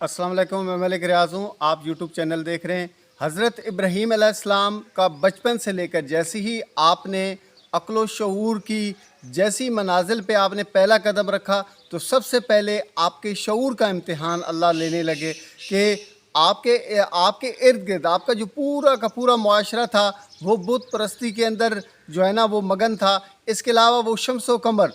अस्सलाम वालेकुम, मैं मलिक रियाज़ हूँ। आप यूट्यूब चैनल देख रहे हैं। हज़रत इब्राहीम अलैहिस्सलाम का बचपन से लेकर जैसे ही आपने अक्ल शऊर की जैसी मनाजिल पे आपने पहला कदम रखा तो सबसे पहले आपके शऊर का इम्तिहान अल्लाह लेने लगे कि आपके आपके इर्द गिर्द आपका जो पूरा का पूरा मुआशरा था वो बुत परस्ती के अंदर जो है ना वो मगन था। इसके अलावा वो शम्स व कमर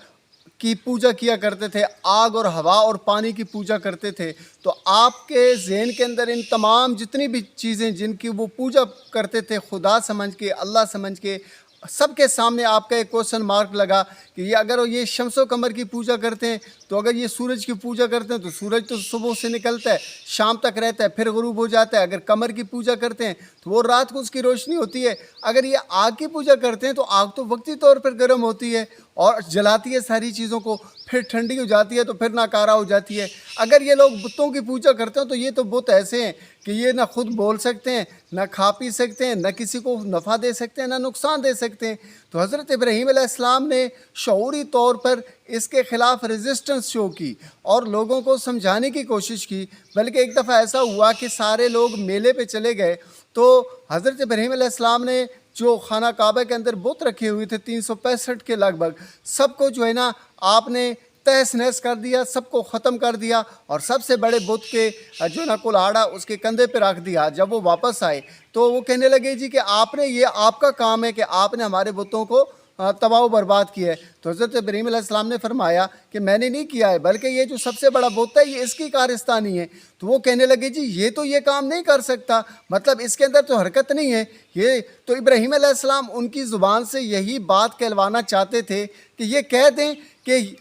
की पूजा किया करते थे, आग और हवा और पानी की पूजा करते थे। तो आपके ज़हन के अंदर इन तमाम जितनी भी चीज़ें जिनकी वो पूजा करते थे खुदा समझ के, अल्लाह समझ के, सबके सामने आपका एक क्वेश्चन मार्क लगा कि ये अगर ये शम्स व कमर की पूजा करते हैं तो अगर ये सूरज की पूजा करते हैं तो सूरज तो सुबह से निकलता है, शाम तक रहता है, फिर गुरूब हो जाता है। अगर कमर की पूजा करते हैं तो वो रात को उसकी रोशनी होती है। अगर ये आग की पूजा करते हैं तो आग तो वक्ती तौर पर गर्म होती है और जलाती है सारी चीज़ों को, फिर ठंडी हो जाती है तो फिर नाकारा हो जाती है। अगर ये लोग बुतों की पूजा करते हैं तो ये तो बुत ऐसे हैं कि ये ना खुद बोल सकते हैं, ना खा पी सकते हैं, ना किसी को नफ़ा दे सकते हैं, ना नुकसान दे सकते हैं। तो हज़रत इब्राहीम अलैहिस्सलाम ने शऊरी तौर पर इसके ख़िलाफ़ रेजिस्टेंस शो की और लोगों को समझाने की कोशिश की। बल्कि एक दफ़ा ऐसा हुआ कि सारे लोग मेले पे चले गए तो हज़रत इब्राहीम अलैहिस्सलाम ने जो खाना काबा के अंदर बुत रखे हुए थे 365 के लगभग, सबको जो है ना आपने तहस नहस कर दिया, सबको ख़त्म कर दिया और सबसे बड़े बुत के जो है ना कुल्हाड़ा उसके कंधे पे रख दिया। जब वो वापस आए तो वो कहने लगे जी कि आपने, ये आपका काम है कि आपने हमारे बुतों को तबाह व बर्बाद किया है। तो हज़रत इब्राहीम अलैहिस्सलाम ने फरमाया कि मैंने नहीं किया है, बल्कि ये जो सबसे बड़ा बुत है ये इसकी कारस्तानी है। तो वो कहने लगे जी ये तो ये काम नहीं कर सकता, मतलब इसके अंदर तो हरकत नहीं है ये। तो इब्राहीम अलैहिस्सलाम उनकी ज़ुबान से यही बात कहलवाना चाहते थे कि ये कह दें कि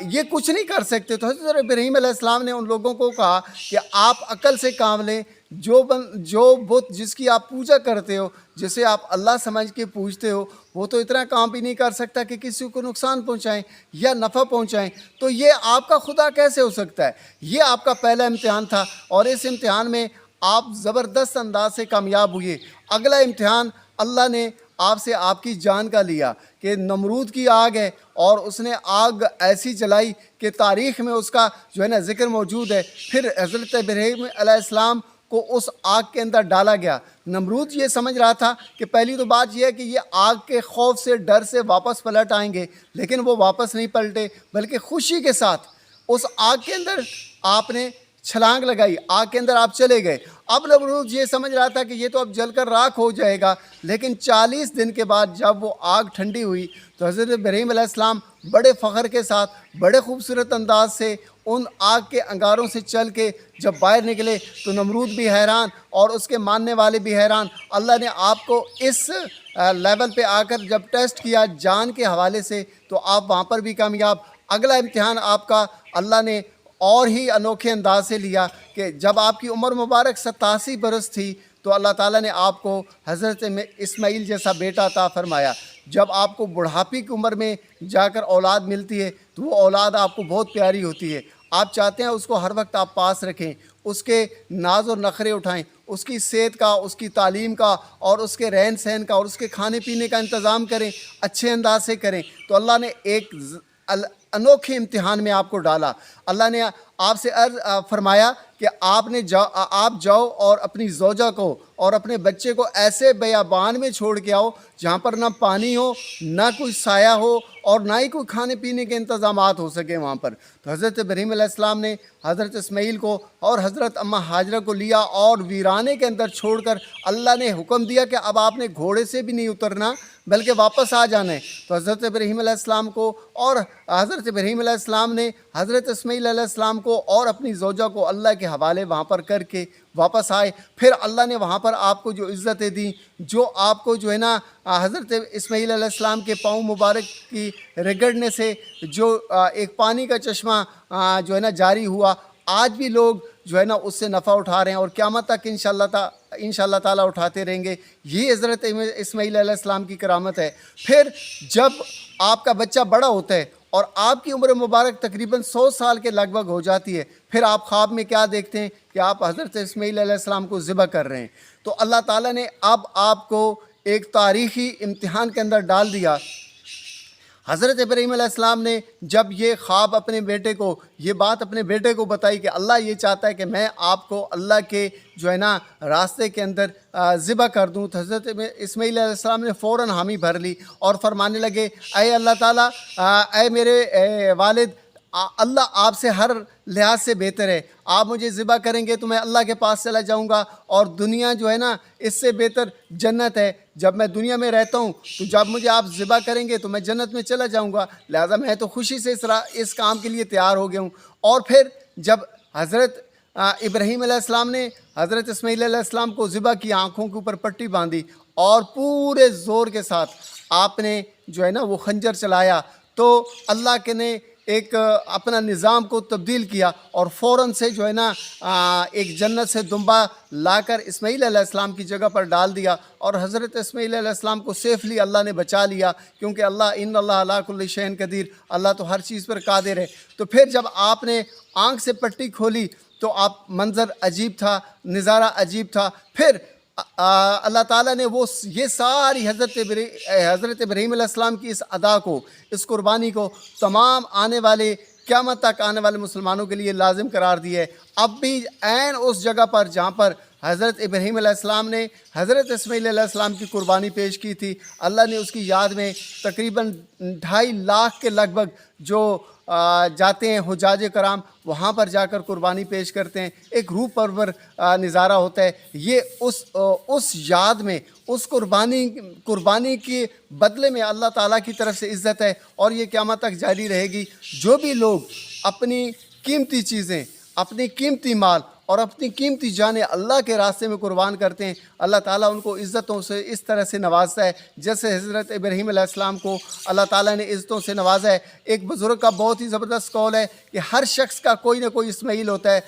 ये कुछ नहीं कर सकते। तो हज़रत इब्राहीम अलैहिस्सलाम ने उन लोगों को कहा कि आप अक्ल से काम लें, जो बुत जिसकी आप पूजा करते हो, जिसे आप अल्लाह समझ के पूजते हो, वो तो इतना काम भी नहीं कर सकता कि किसी को नुकसान पहुंचाएं या नफ़ा पहुंचाएं। तो ये आपका खुदा कैसे हो सकता है? ये आपका पहला इम्तिहान था और इस इम्तिहान में आप ज़बरदस्त अंदाज से कामयाब हुए। अगला इम्तिहान अल्लाह ने आपसे आपकी जान का लिया कि नमरूद की आग है और उसने आग ऐसी जलाई कि तारीख़ में उसका जो है ना ज़िक्र मौजूद है। फिर हज़रत इब्राहीम अलैहिस्सलाम को उस आग के अंदर डाला गया। नमरूद ये समझ रहा था कि पहली तो बात यह है कि ये आग के खौफ से, डर से वापस पलट आएंगे, लेकिन वो वापस नहीं पलटे, बल्कि खुशी के साथ उस आग के अंदर आपने छलांग लगाई, आग के अंदर आप चले गए। अब नमरूद ये समझ रहा था कि ये तो अब जलकर राख हो जाएगा, लेकिन 40 दिन के बाद जब वो आग ठंडी हुई तो हज़रत इब्राहीम अलैहिस्सलाम बड़े फ़ख्र के साथ, बड़े खूबसूरत अंदाज से उन आग के अंगारों से चल के जब बाहर निकले तो नमरूद भी हैरान और उसके मानने वाले भी हैरान। अल्लाह ने आपको इस लेवल पे आकर जब टेस्ट किया जान के हवाले से तो आप वहाँ पर भी कामयाब। अगला इम्तिहान आपका अल्लाह ने और ही अनोखे अंदाज से लिया कि जब आपकी उम्र मुबारक 87 बरस थी तो अल्लाह ताला ने आपको हज़रत इस्माईल जैसा बेटा अता फरमाया। जब आपको बुढ़ापी की उम्र में जाकर औलाद मिलती है तो वो औलाद आपको बहुत प्यारी होती है। आप चाहते हैं उसको हर वक्त आप पास रखें, उसके नाज और नखरे उठाएं, उसकी सेहत का, उसकी तालीम का और उसके रहन सहन का और उसके खाने पीने का इंतज़ाम करें, अच्छे अंदाज से करें। तो अल्लाह ने एक अनोखे इम्तिहान में आपको डाला। अल्लाह ने आपसे फरमाया कि आप जाओ और अपनी ज़ौजा को और अपने बच्चे को ऐसे बेयाबान में छोड़ के आओ जहाँ पर ना पानी हो, ना कोई साया हो और ना ही कोई खाने पीने के इंतज़ामात हो सके वहाँ पर। तो हज़रत इब्राहीम अलैहिस्सलाम ने हज़रत इस्माईल को और हज़रत अम्मा हाजरा को लिया और वीराने के अंदर छोड़कर अल्लाह ने हुक्म दिया कि अब आपने घोड़े से भी नहीं उतरना बल्कि वापस आ जाना है। तो हज़रत इब्राहीम अलैहिस्सलाम को और हज़रत इब्राहीम अलैहिस्सलाम ने हज़रत इस्माईल अलैहिस्सलाम को और अपनी ज़ौजा को अल्लाह के हवाले वहाँ पर करके वापस आए। फिर अल्लाह ने वहाँ पर आपको जो इज़्ज़तें दी, जो आपको जो है ना हज़रत इस्माईल अलैहिस्सलाम के पाँव मुबारक की रगड़ने से जो एक पानी का चश्मा जो है ना जारी हुआ, आज भी लोग जो है ना उससे नफ़ा उठा रहे हैं और क़यामत तक इंशाअल्लाह ताला उठाते रहेंगे। ये हज़रत इस्माईल अलैहिस्सलाम की करामत है। फिर जब आपका बच्चा बड़ा होता है और आपकी उम्र मुबारक तकरीबन 100 साल के लगभग हो जाती है, फिर आप ख्वाब में क्या देखते हैं कि आप हज़रत इस्माईल अलैहिस्सलाम को ज़िबह कर रहे हैं। तो अल्लाह ताला ने अब आपको एक तारीख़ी इम्तिहान के अंदर डाल दिया। حضرت ابراہیم علیہ السلام نے جب یہ خواب اپنے بیٹے کو، یہ بات اپنے بیٹے کو بتائی کہ اللہ یہ چاہتا ہے کہ میں آپ کو اللہ کے جو ہے نا راستے کے اندر ذبح کر دوں، تو حضرت اسماعیل علیہ السلام نے فوراً حامی بھر لی اور فرمانے لگے اے اللہ تعالیٰ، اے میرے والد، اللہ آپ سے ہر لحاظ سے بہتر ہے، آپ مجھے ذبح کریں گے تو میں اللہ کے پاس چلا جاؤں گا، اور دنیا جو ہے نا اس سے بہتر جنت ہے، جب میں دنیا میں رہتا ہوں تو جب مجھے آپ ذبح کریں گے تو میں جنت میں چلا جاؤں گا، لہذا میں تو خوشی سے اس کام کے لیے تیار ہو گیا ہوں۔ اور پھر جب حضرت ابراہیم علیہ السلام نے حضرت اسماعیل علیہ السلام کو ذبح کی، آنکھوں کے اوپر پٹی باندھی اور پورے زور کے ساتھ آپ نے جو ہے نا وہ خنجر چلایا، تو اللہ کے نے ایک اپنا نظام کو تبدیل کیا اور فوراً سے جو ہے نا ایک جنت سے دمبا لا کر اسماعیل علیہ السلام کی جگہ پر ڈال دیا، اور حضرت اسماعیل علیہ السلام کو سیفلی اللہ نے بچا لیا، کیونکہ اللہ ان اللہ علی کل شیء قدیر، اللہ تو ہر چیز پر قادر ہے۔ تو پھر جب آپ نے آنکھ سے پٹی کھولی تو آپ منظر عجیب تھا، نظارہ عجیب تھا۔ پھر اللہ تعالیٰ نے یہ ساری حضرت ابراہیم علیہ السلام کی اس ادا کو، اس قربانی کو تمام آنے والے قیامت تک آنے والے مسلمانوں کے لیے لازم قرار دی ہے۔ اب بھی عین اس جگہ پر جہاں پر حضرت ابراہیم علیہ السلام نے حضرت اسماعیل علیہ السلام کی قربانی پیش کی تھی، اللہ نے اس کی یاد میں تقریباً 2.5 لاکھ کے لگ بھگ جو جاتے ہیں حجاج کرام، وہاں پر جا کر قربانی پیش کرتے ہیں۔ ایک روح پرور نظارہ ہوتا ہے یہ، اس یاد میں، اس قربانی کے بدلے میں اللہ تعالیٰ کی طرف سے عزت ہے، اور یہ قیامت تک جاری رہے گی۔ جو بھی لوگ اپنی قیمتی چیزیں، اپنی قیمتی مال اور اپنی قیمتی جانیں اللہ کے راستے میں قربان کرتے ہیں، اللہ تعالیٰ ان کو عزتوں سے اس طرح سے نوازتا ہے جیسے حضرت ابراہیم علیہ السلام کو اللہ تعالیٰ نے عزتوں سے نوازا ہے۔ ایک بزرگ کا بہت ہی زبردست قول ہے کہ ہر شخص کا کوئی نہ کوئی اسماعیل ہوتا ہے،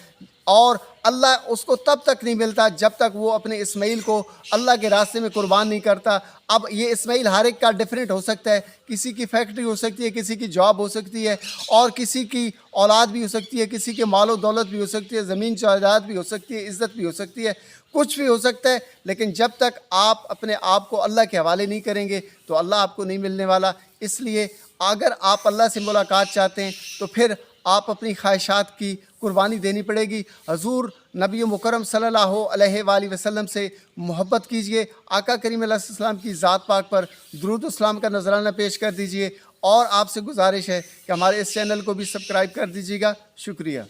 اور اللہ اس کو تب تک نہیں ملتا جب تک وہ اپنے اسماعیل کو اللہ کے راستے میں قربان نہیں کرتا۔ اب یہ اسماعیل ہر ایک کا ڈیفرنٹ ہو سکتا ہے، کسی کی فیکٹری ہو سکتی ہے، کسی کی جاب ہو سکتی ہے، اور کسی کی اولاد بھی ہو سکتی ہے، کسی کے مال و دولت بھی ہو سکتی ہے، زمین جائیداد بھی ہو سکتی ہے، عزت بھی ہو سکتی ہے، کچھ بھی ہو سکتا ہے، لیکن جب تک آپ اپنے آپ کو اللہ کے حوالے نہیں کریں گے تو اللہ آپ کو نہیں ملنے والا۔ اس لیے اگر آپ اللہ سے ملاقات چاہتے ہیں تو پھر آپ اپنی خواہشات کی قربانی دینی پڑے گی۔ حضور نبی مکرم صلی اللہ علیہ وآلہ وسلم سے محبت کیجئے، آقا کریم علیہ السلام کی ذات پاک پر درود و سلام کا نذرانہ پیش کر دیجئے، اور آپ سے گزارش ہے کہ ہمارے اس چینل کو بھی سبسکرائب کر دیجیے گا۔ شکریہ۔